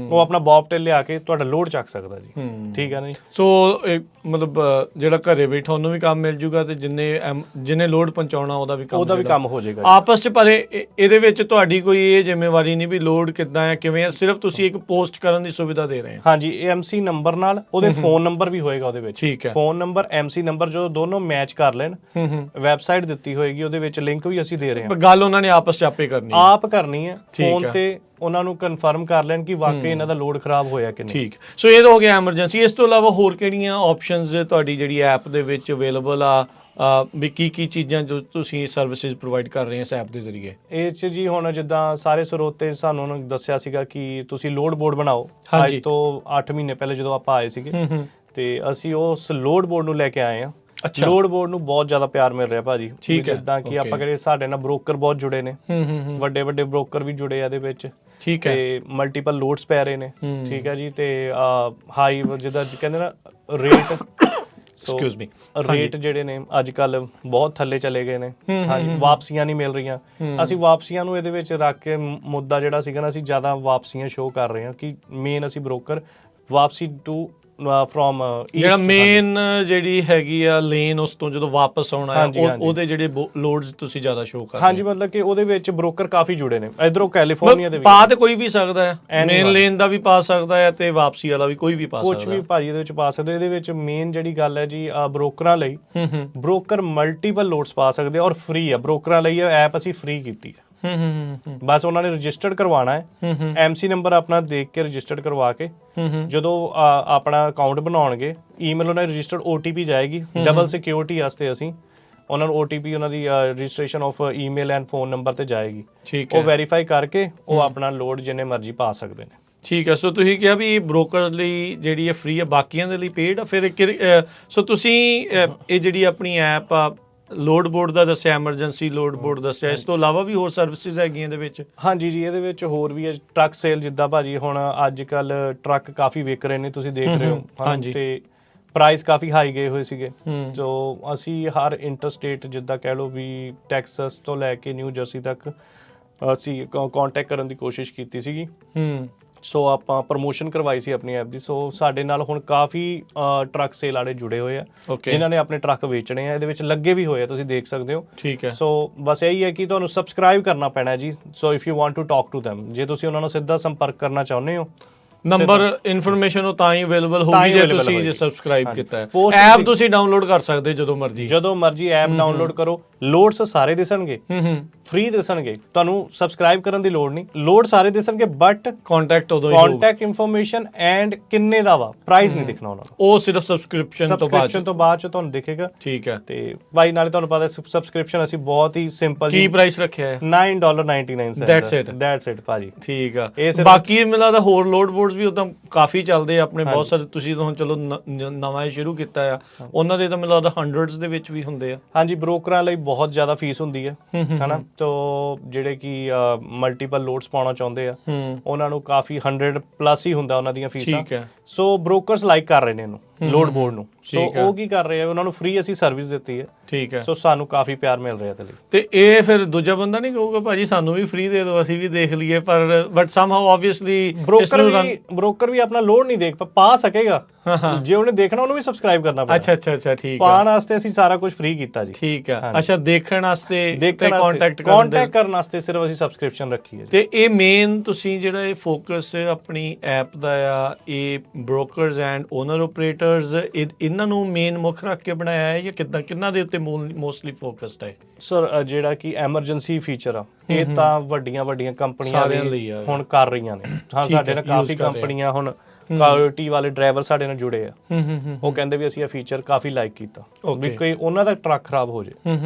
ਉਹ ਆਪਣਾ ਬੌਬਟੇਲ ਲਿਆ ਕੇ ਤੁਹਾਡਾ ਲੋਡ ਚੱਕ ਸਕਦਾ ਜੀ। ਠੀਕ ਹੈ ਨਾ ਜੀ। ਸੋ ਮਤਲਬ ਜਿਹੜਾ ਘਰੇ ਬੈਠਾ ਉਹਨੂੰ ਵੀ ਕੰਮ ਮਿਲ ਜੂਗਾ ਤੇ ਜਿੰਨੇ ਲੋਡ ਪਹੁੰਚਾਉਣਾ ਉਹਦਾ ਵੀ ਕੰਮ ਹੋ ਜਾਏਗਾ ਆਪਸ ਚ। ਪਰ ਇਹਦੇ ਵਿੱਚ ਤੁਹਾਡੀ ਕੋਈ ਇਹ ਜ਼ਿੰਮੇਵਾਰੀ ਨਹੀਂ ਵੀ ਲੋਡ ਕਿੱਦਾਂ ਹੈ ਕਿਵੇਂ ਹੈ, ਸਿਰਫ ਤੁਸੀਂ ਇੱਕ ਪੋਸਟ ਕਰਨ ਦੀ ਸੁਵਿਧਾ ਦੇ ਰਹੇ ਹੋ। ਹਾਂਜੀ, ਇਹ ਐਮਸੀ ਨੰਬਰ ਨਾਲ ਉਹਦੇ ਫੋਨ ਨੰਬਰ ਵੀ ਹੋਏਗਾ ਉਹਦੇ ਵਿੱਚ। ਠੀਕ ਹੈ। ਫੋਨ ਨੰਬਰ ਐਮਸੀ ਨੰਬਰ ਜਦੋਂ ਦੋਨੋਂ ਮੈਚ ਕਰ ਲੈਣ, ਵੈਬਸਾਈਟ ਦਿੱਤੀ ਹੋਏਗੀ, ਉਹਦੇ ਵਿੱਚ ਲਿੰਕ ਵੀ ਅਸੀਂ ਦੇ ਰਹੇ ਹਾਂ। ਗੱਲ ਉਹਨਾਂ ਨੇ ਆਪਸ ਚ ਆਪੇ ਕਰਨੀ ਆਪ ਕਰਨੀ ਹੈ। ਫੋਨ ਤੇ ਉਹਨਾਂ ਨੂੰ ਕਨਫਰਮ ਕਰ ਲੈਣ ਕਿ ਵਾਕਈ ਇਹਨਾਂ ਦਾ ਲੋਡ ਖਰਾਬ ਹੋਇਆ ਕਿ ਨਹੀਂ। ਠੀਕ। ਸੋ ਇਹ ਤਾਂ ਹੋ ਗਿਆ ਐਮਰਜੈਂਸੀ। ਇਸ ਤੋਂ ਇਲਾਵਾ ਹੋਰ ਕਿਹੜੀਆਂ ਆਪਸ਼ਨਸ ਤੁਹਾਡੀ ਜਿਹੜੀ ਐਪ ਦੇ ਵਿੱਚ ਅਵੇਲੇਬਲ ਆ, ਵੀ ਕੀ ਚੀਜ਼ਾਂ ਜੋ ਤੁਸੀਂ ਸਰਵਿਸਿਜ਼ ਪ੍ਰੋਵਾਈਡ ਕਰ ਰਹੇ ਹੋ ਇਸ ਐਪ ਦੇ ਜ਼ਰੀਏ? ਇਹ 'ਚ ਜੀ ਹੁਣ ਜਿੱਦਾਂ ਸਾਰੇ ਸਰੋਤੇ ਸਾਨੂੰ ਉਹਨਾਂ ਨੇ ਦੱਸਿਆ ਸੀਗਾ ਕਿ ਤੁਸੀਂ ਲੋਡ ਬੋਰਡ ਬਣਾਓ। ਅੱਜ ਤੋਂ 8 ਮਹੀਨੇ ਪਹਿਲੇ ਜਦੋਂ ਆਪਾਂ ਆਏ ਸੀਗੇ, ਤੇ ਅਸੀਂ ਉਸ ਲੋਡ ਬੋਰਡ ਨੂੰ ਲੈ ਕੇ ਆਏ ਹਾਂ। ਲੋਡ ਬੋਰਡ ਨੂੰ ਬਹੁਤ ਜ਼ਿਆਦਾ ਪਿਆਰ ਮਿਲ ਰਿਹਾ ਭਾਜੀ। ਜਿੱਦਾਂ ਕਿ ਆਪਾਂ ਕਹਿੰਦੇ ਸਾਡੇ ਨਾਲ ਬ੍ਰੋਕਰ ਬਹੁਤ ਜੁੜੇ ਨੇ, ਵੱਡੇ ਵੱਡੇ ਬ੍ਰੋਕਰ ਵੀ ਜੁੜੇ ਆ ਇਹਦੇ ਵਿੱਚ। ਠੀਕ ਹੈ। ਤੇ ਮਲਟੀਪਲ ਲੋਡਸ ਪੈ ਰਹੇ ਨੇ। ਠੀਕ ਹੈ ਜੀ। ਤੇ ਹਾਈ ਜਿੱਦਾਂ ਕਹਿੰਦੇ ਨਾ ਰੇਟ, ਐਕਸਕਿਊਜ਼ ਮੀ, ਰੇਟ ਜਿਹੜੇ ਨੇ ਅੱਜ ਕੱਲ ਬਹੁਤ ਥੱਲੇ ਚਲੇ ਗਏ ਨੇ। ਹਾਂਜੀ, ਵਾਪਸੀਆਂ ਨਹੀਂ ਮਿਲ ਰਹੀਆਂ। ਅਸੀਂ ਵਾਪਸੀਆਂ ਨੂੰ ਇਹਦੇ ਵਿੱਚ ਰੱਖ ਕੇ ਮੁੱਦਾ ਜਿਹੜਾ ਸੀਗਾ ਨਾ, ਅਸੀਂ ਜ਼ਿਆਦਾ ਵਾਪਸੀਆਂ ਸ਼ੋਅ ਕਰ ਰਹੇ ਹਾਂ ਕਿ ਮੇਨ ਅਸੀਂ ਬ੍ਰੋਕਰ ਵਾਪਸੀ ਟੂ ਫਰੋਮ ਜਿਹੜਾ ਮੇਨ ਜਿਹੜੀ ਹੈਗੀ ਆ ਲੇਨ, ਉਸ ਤੋਂ ਜਦੋਂ ਵਾਪਸ ਆਉਣਾ ਹੈ ਉਹਦੇ ਜਿਹੜੇ ਲੋਡਸ ਤੁਸੀਂ ਜ਼ਿਆਦਾ ਸ਼ੋਅ ਕਰ ਰਹੇ ਹੋ। ਹਾਂਜੀ, ਮਤਲਬ ਕਿ ਉਹਦੇ ਵਿੱਚ ਬ੍ਰੋਕਰ ਕਾਫੀ ਜੁੜੇ ਨੇ ਇਧਰੋਂ ਕੈਲੀਫੋਰਨੀਆ ਦੇ ਵਿੱਚ। ਪਾ ਤੇ ਕੋਈ ਵੀ ਸਕਦਾ ਹੈ, ਮੇਨ ਲੇਨ ਦਾ ਵੀ ਪਾ ਸਕਦਾ ਹੈ ਤੇ ਵਾਪਸੀ ਵਾਲਾ ਵੀ ਕੋਈ ਵੀ ਪਾ ਸਕਦਾ। ਕੁਝ ਵੀ ਭਾਜੀ ਇਹਦੇ ਵਿੱਚ ਪਾ ਸਕਦੇ। ਇਹਦੇ ਵਿੱਚ ਮੇਨ ਜਿਹੜੀ ਗੱਲ ਹੈ ਜੀ, ਬ੍ਰੋਕਰਾਂ ਲਈ ਬ੍ਰੋਕਰ ਮਲਟੀਪਲ ਲੋਡਸ ਪਾ ਸਕਦੇ ਔਰ ਫ੍ਰੀ ਆ। ਬ੍ਰੋਕਰਾਂ ਲਈ ਇਹ ਐਪ ਅਸੀਂ ਫ੍ਰੀ ਕੀਤੀ ਹੈ। ਬਸ ਉਹਨਾਂ ਨੇ ਰਜਿਸਟਰਡ ਕਰਵਾਉਣਾ ਹੈ, ਐਮਸੀ ਨੰਬਰ ਆਪਣਾ ਦੇਖ ਕੇ ਰਜਿਸਟਰਡ ਕਰਵਾ ਕੇ ਜਦੋਂ ਆਪਣਾ ਅਕਾਊਂਟ ਬਣਾਉਣਗੇ, ਈਮੇਲ ਉਹਨਾਂ ਦੀ ਰਜਿਸਟਰਡ OTP ਜਾਏਗੀ। ਡਬਲ ਸਿਕਿਉਰਿਟੀ ਵਾਸਤੇ ਅਸੀਂ ਉਹਨਾਂ ਨੂੰ OTP ਉਹਨਾਂ ਦੀ registration of email and phone number ਤੇ ਜਾਏਗੀ। ਉਹ ਵੈਰੀਫਾਈ ਕਰਕੇ ਉਹ ਆਪਣਾ ਲੋਡ ਜਿੰਨੇ ਮਰਜ਼ੀ ਪਾ ਸਕਦੇ ਨੇ। ਠੀਕ ਹੈ। ਸੋ ਤੁਸੀਂ ਕਿਹਾ ਵੀ ਬ੍ਰੋਕਰ ਲਈ ਜਿਹੜੀ ਹੈ ਫ੍ਰੀ ਹੈ, ਬਾਕੀਆਂ ਦੇ ਲਈ ਪੇਡ ਆ। ਫਿਰ ਸੋ ਤੁਸੀਂ ਇਹ ਜਿਹੜੀ ਆਪਣੀ ਐਪ ਆ, ਲੋਡ ਬੋਰਡ ਦਾ ਦੱਸਿਆ, ਐਮਰਜੈਂਸੀ ਲੋਡ ਬੋਰਡ ਦੱਸਿਆ, ਇਸ ਤੋਂ ਇਲਾਵਾ ਵੀ ਹੋਰ ਸਰਵਿਸਿਜ਼ ਹੈਗੀਆਂ ਇਹਦੇ ਵਿੱਚ? ਹਾਂਜੀ ਜੀ, ਇਹਦੇ ਵਿੱਚ ਹੋਰ ਵੀ ਹੈ। ਟਰੱਕ ਸੇਲ, ਜਿੱਦਾਂ ਭਾਜੀ ਹੁਣ ਅੱਜ ਕੱਲ ਟਰੱਕ ਕਾਫੀ ਵਿਕ ਰਹੇ ਨੇ, ਤੁਸੀਂ ਦੇਖ ਰਹੇ ਹੋ। ਹਾਂਜੀ। ਤੇ ਪ੍ਰਾਈਸ ਕਾਫੀ ਹਾਈ ਗਏ ਹੋਏ ਸੀਗੇ। ਸੋ ਅਸੀਂ ਹਰ ਇੰਟਰਸਟੇਟ, ਜਿੱਦਾਂ ਕਹਿ ਲਓ ਵੀ ਟੈਕਸਸ ਤੋਂ ਲੈ ਕੇ ਨਿਊ ਜਰਸੀ ਤੱਕ, ਅਸੀਂ ਕੰਟੈਕਟ ਕਰਨ ਦੀ ਕੋਸ਼ਿਸ਼ ਕੀਤੀ ਸੀਗੀ। ਸੋ ਆਪਾਂ ਪ੍ਰਮੋਸ਼ਨ ਕਰਵਾਈ ਸੀ ਆਪਣੀ ਐਪ ਦੀ। ਸੋ ਸਾਡੇ ਨਾਲ ਹੁਣ ਕਾਫੀ ਟਰੱਕ ਸੇਲ ਵਾਲੇ ਜੁੜੇ ਹੋਏ ਆ, ਜਿਨ੍ਹਾਂ ਨੇ ਆਪਣੇ ਟਰੱਕ ਵੇਚਣੇ ਆ। ਇਹਦੇ ਵਿੱਚ ਲੱਗੇ ਵੀ ਹੋਏ ਆ, ਤੁਸੀਂ ਦੇਖ ਸਕਦੇ ਹੋ। ਠੀਕ ਹੈ। ਸੋ ਬਸ ਇਹੀ ਹੈ ਕਿ ਤੁਹਾਨੂੰ ਸਬਸਕ੍ਰਾਈਬ ਕਰਨਾ ਪੈਣਾ ਜੀ। So if you want to talk to them, ਜੇ ਤੁਸੀਂ ਉਹਨਾਂ ਨਾਲ ਸਿੱਧਾ ਸੰਪਰਕ ਕਰਨਾ ਚਾਹੁੰਦੇ ਹੋ, ਨੰਬਰ ਇਨਫੋਰਮੇਸ਼ਨ ਉਹ ਤਾਂ ਹੀ ਅਵੇਲੇਬਲ ਹੋਊਗੀ ਜੇ ਤੁਸੀਂ ਸਬਸਕ੍ਰਾਈਬ ਕੀਤਾ ਹੈ। Post ਐਪ ਤੁਸੀਂ ਡਾਊਨਲੋਡ ਕਰ ਸਕਦੇ ਜਦੋਂ ਮਰਜ਼ੀ ਐਪ ਡਾਊਨਲੋਡ ਕਰੋ। ਲੋਡਸ ਸਾਰੇ ਦਿਸਣਗੇ, ਫ੍ਰੀ ਦਿਸਣਗੇ, ਤੁਹਾਨੂੰ ਸਬਸਕ੍ਰਾਈਬ ਕਰਨ ਦੀ ਲੋੜ ਨਹੀਂ। ਲੋਡ ਸਾਰੇ ਦਿਸਣਗੇ, ਬਟ ਕੰਟੈਕਟ ਉਦੋਂ ਹੀ ਹੋਊਗਾ। ਕੰਟੈਕਟ ਇਨਫੋਰਮੇਸ਼ਨ ਐਂਡ ਕਿੰਨੇ ਦਾ ਵਾ ਪ੍ਰਾਈਸ ਨਹੀਂ ਦਿਖਣਾ ਉਹਨਾਂ ਨੂੰ। ਉਹ ਸਿਰਫ ਸਬਸਕ੍ਰਿਪਸ਼ਨ ਤੋਂ ਬਾਅਦ ਚ ਤੁਹਾਨੂੰ ਦਿਖੇਗਾ। ਠੀਕ ਹੈ। ਤੇ ਬਾਈ ਨਾਲੇ ਤੁਹਾਨੂੰ ਪਤਾ ਸਬਸਕ੍ਰਿਪਸ਼ਨ ਅਸੀਂ ਬਹੁਤ ਹੀ ਸਿੰਪਲ ਕੀ ਪ੍ਰਾਈਸ ਰੱਖਿਆ ਹੈ? $9.99। ਦੈਟਸ ਇਟ ਭਾਜੀ। ਠੀਕ ਆ। ਬਾਕੀ ਮੈਨੂੰ ਲੱਗਦਾ ਹੋਰ ਲੋਡ ਬੋਰਡਸ ਵੀ ਉਦਾਂ ਕਾਫੀ ਚੱਲਦੇ ਆ ਆਪਣੇ, ਬਹੁਤ ਸਾਰੇ। ਤੁਸੀਂ ਤਾਂ ਹੁਣ ਚਲੋ ਨਵਾਂ ਸ਼ੁਰੂ ਕੀਤਾ ਆ, ਉਹਨਾਂ ਦੇ ਤਾਂ ਮੈਨੂੰ ਲੱਗਦਾ ਹੰਡਰਡਸ ਦੇ ਵਿੱਚ ਵੀ ਹੁੰਦੇ ਆ। ਹਾਂਜੀ, ਬ੍ਰੋਕਰਾਂ ਲਈ ਬਹੁਤ ਜ਼ਿਆਦਾ ਫੀਸ ਹੁੰਦੀ ਹੈ, ਹਨਾ। ਤੋ ਜਿਹੜੇ ਕਿ ਮਲਟੀਪਲ ਲੋਡਸ ਪਾਉਣਾ ਚਾਹੁੰਦੇ ਆ, ਉਹਨਾਂ ਨੂੰ ਕਾਫੀ 100+ ਹੀ ਹੁੰਦਾ ਉਹਨਾਂ ਦੀਆਂ ਫੀਸਾਂ। ਠੀਕ ਹੈ। ਸੋ ਬ੍ਰੋਕਰਸ ਲਾਈਕ ਕਰ ਰਹੇ ਨੇ ਇਹਨੂੰ, ਲੋਡ ਬੋਰਡ ਨੂੰ। ਸੋ ਉਹ ਕੀ ਕਰ ਰਹੇ ਆ, ਉਹਨਾਂ ਨੂੰ ਫ੍ਰੀ ਅਸੀਂ ਸਰਵਿਸ ਦਿੱਤੀ ਹੈ। ਠੀਕ ਹੈ। ਸੋ ਸਾਨੂੰ ਕਾਫੀ ਪਿਆਰ ਮਿਲ ਰਿਹਾ ਇਹਦੇ ਲਈ। ਤੇ ਇਹ ਫਿਰ ਦੂਜਾ ਬੰਦਾ ਨਹੀਂ ਕਹੂਗਾ ਭਾਜੀ ਸਾਨੂੰ ਵੀ ਫ੍ਰੀ ਦੇ ਦਿਓ, ਅਸੀਂ ਵੀ ਦੇਖ ਲਈਏ? ਬਟ ਸਮਹਾਉ ਆਬਵੀਅਸਲੀ ਬ੍ਰੋਕਰ ਵੀ ਆਪਣਾ ਲੋਡ ਨਹੀਂ ਦੇਖ ਪਾ ਸਕੇਗਾ। ਜੇ ਉਹਨੇ ਦੇਖਣਾ, ਉਹਨੂੰ ਵੀ ਸਬਸਕ੍ਰਾਈਬ ਕਰਨਾ ਪੈਣਾ। ਅੱਛਾ ਠੀਕ ਹੈ। ਪਾਉਣ ਵਾਸਤੇ ਅਸੀਂ ਸਾਰਾ ਕੁਝ ਫ੍ਰੀ ਕੀਤਾ ਜੀ। ਠੀਕ ਹੈ। ਅੱਛਾ, ਦੇਖਣ ਵਾਸਤੇ ਕੰਟੈਕਟ ਕਰਨ ਵਾਸਤੇ ਸਿਰਫ ਅਸੀਂ ਸਬਸਕ੍ਰਿਪਸ਼ਨ ਰੱਖੀ ਹੈ। ਤੇ ਇਹ ਮੇਨ ਤੁਸੀਂ ਜਿਹੜਾ ਇਹ ਫੋਕਸ ਆਪਣੀ ਐਪ ਦਾ ਆ, ਇਹ ਬ੍ਰੋਕਰਸ ਐਂਡ ਓਨਰ ਆਪਰੇਟਰਸ, ਇਹਨਾਂ ਨੂੰ ਮੇਨ ਮੁੱਖ ਰੱਖ ਕੇ ਬਣਾਇਆ ਹੈ ਜਾਂ ਕਿੰਨਾਂ ਦੇ ਉੱਤੇ ਮੋਸਟਲੀ ਫੋਕਸਡ ਹੈ? ਸਰ, ਜਿਹੜਾ ਕਿ ਐਮਰਜੈਂਸੀ ਫੀਚਰ ਆ, ਇਹ ਤਾਂ ਵੱਡੀਆਂ ਕੰਪਨੀਆਂ ਹੁਣ ਕਰ ਰਹੀਆਂ ਨੇ। ਹਾਂ, ਸਾਡੇ ਨਾਲ ਕਾਫੀ ਕੰਪਨੀਆਂ ਹੁਣ ਕਾਇਓਟੀ ਵਾਲੇ ਡਰਾਈਵਰ ਸਾਡੇ ਨਾਲ ਜੁੜੇ ਆ। ਉਹ ਕਹਿੰਦੇ ਵੀ ਅਸੀਂ ਇਹ ਫੀਚਰ ਕਾਫੀ ਲਾਈਕ ਕੀਤਾ, ਵੀ ਕੋਈ ਉਹਨਾਂ ਦਾ ਟਰੱਕ ਖਰਾਬ ਹੋ ਜੇ,